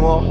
chinois.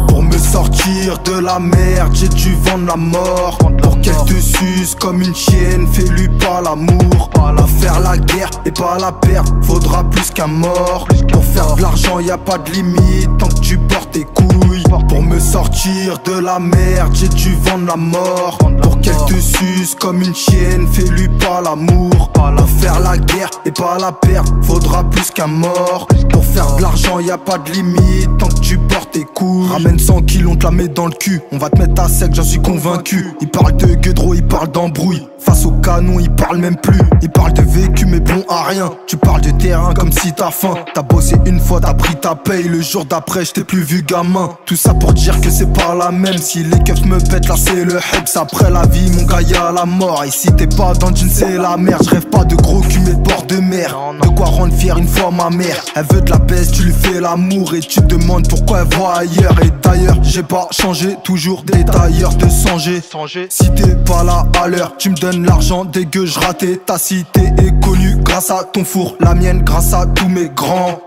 Pour me sortir de la merde, j'ai dû vendre la mort. Pour qu'elle te suce comme une chienne, fais-lui pas l'amour. Pour faire la guerre et pas la perdre, faudra plus qu'un mort. Pour faire de l'argent, y a pas de limite tant que tu portes tes couilles. Pour me sortir de la merde, j'ai dû vendre la mort. Pour qu'elle te suce comme une chienne, fais-lui pas l'amour. Pour faire la guerre et pas la perdre, faudra plus qu'un mort. Pour faire de l'argent, y a pas de limite tant que tu portes tes couilles. Ramène 100 kilos, on te la met dans le cul. On va te mettre à sec, j'en suis convaincu. Il parle de gueudreau, il parle d'embrouille. Face au canon, il parle même plus. Il parle de vécu, mais bon à rien. Tu parles de terrain comme si t'as faim. T'as bossé une fois, t'as pris ta paye. Le jour d'après, je t'ai plus vu gamin. Tout ça pour dire que c'est pas la même. Si les keufs me pètent, là c'est le hebs. Après la vie, mon gars, y'a la mort. Et si t'es pas dans le jean, c'est la merde. Je rêve pas de gros cul, mais de bord de mer. De quoi rendre fier une fois ma mère. Elle veut de la baisse, tu lui fais l'amour. Et tu te demandes pourquoi elle voit ailleurs. Et d'ailleurs, j'ai pas changé, toujours détailleur de songer. Si t'es pas là à l'heure, tu me donnes l'argent, dégueu, je ratais. Ta cité est connue grâce à ton four, la mienne grâce à tous mes grands.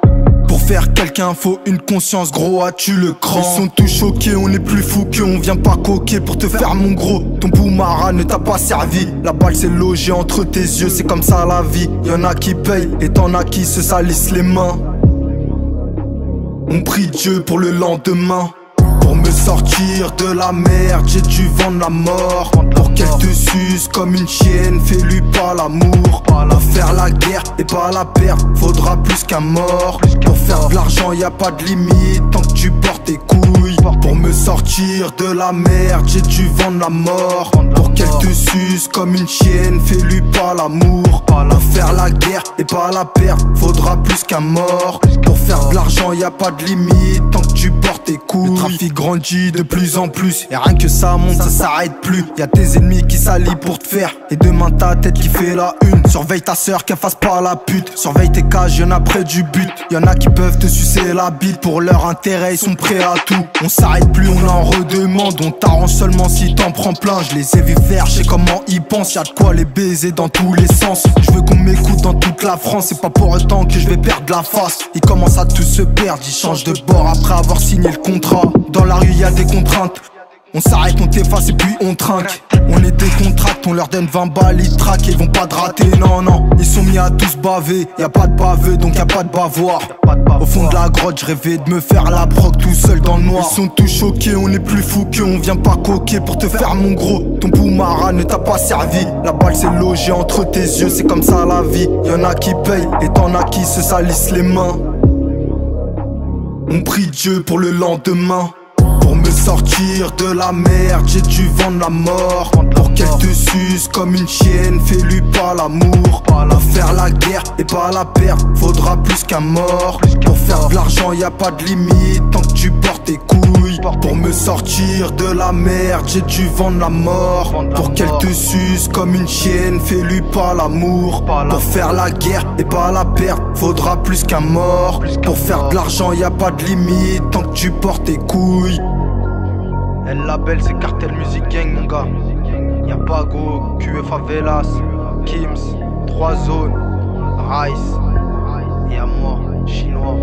Pour faire quelqu'un, faut une conscience, gros, as-tu le cran? Ils sont tous choqués, on est plus fou que on vient pas coquer pour te faire mon gros. Ton boumara ne t'a pas servi, la balle s'est logée entre tes yeux, c'est comme ça la vie. Y'en a qui payent et t'en as qui se salissent les mains. On prie Dieu pour le lendemain. Pour me sortir de la merde, j'ai dû vendre la mort. Pour qu'elle te suce comme une chienne, fais-lui pas l'amour. Pour faire la guerre et pas la perdre, faudra plus qu'un mort. Pour faire de l'argent, y a pas de limite tant que tu portes tes couilles. Pour me sortir de la merde, j'ai dû vendre la mort. Pour qu'elle te suce comme une chienne, fais-lui pas l'amour. Pour faire la guerre et pas la perdre, faudra plus qu'un mort. Pour faire de l'argent, y a pas de limite tant que tu portes tes couilles. Le trafic grandit de plus en plus, et rien que ça monte, ça s'arrête plus. Y'a tes ennemis qui s'allient pour te faire, et demain ta tête qui fait la une. Surveille ta sœur qu'elle fasse pas la pute. Surveille tes cages, y'en a près du but. Y'en a qui peuvent te sucer la bite. Pour leur intérêt, ils sont prêts à tout. On s'arrête plus, on en redemande. On t'arrange seulement si t'en prends plein. Je les ai vus faire, je sais comment ils pensent. Y'a de quoi les baiser dans tous les sens. Je veux qu'on m'écoute dans toute la France. C'est pas pour autant que je vais perdre la face. Ils commencent à tous se perdre, ils changent de bord après avoir signé le contrat. Dans la rue y'a des contraintes. On s'arrête, on t'efface et puis on trinque. On les décontracte, on leur donne 20 balles, ils traquent et ils vont pas te rater, non non. Ils sont mis à tous baver, y'a pas de baveux donc y'a pas de bavoir. Au fond de la grotte, je rêvais de me faire la proc tout seul dans le noir. Ils sont tous choqués, on est plus fou que on vient pas coquer pour te faire mon gros. Ton boumara ne t'a pas servi, la balle s'est logée entre tes yeux, c'est comme ça la vie. Y'en a qui payent et t'en as qui se salissent les mains. On prie Dieu pour le lendemain. Pour me sortir de la merde, j'ai dû vendre la mort. Pour qu'elle te suce comme une chienne, fais-lui pas l'amour. Pour faire la guerre et pas la perdre, faudra plus qu'un mort. Pour faire de l'argent, y a pas de limite tant que tu portes tes couilles. Pour me sortir de la merde, j'ai dû vendre la mort. Pour qu'elle te suce comme une chienne, fais-lui pas l'amour. Pour faire la guerre et pas la perdre, faudra plus qu'un mort. Pour faire de l'argent, y a pas de limite tant que tu portes tes couilles. Elle label, c'est Cartel Music Gang, mon gars. Y'a Bago, QE Favelas, Kims, 3 zones, Rice, et à moi, chinois.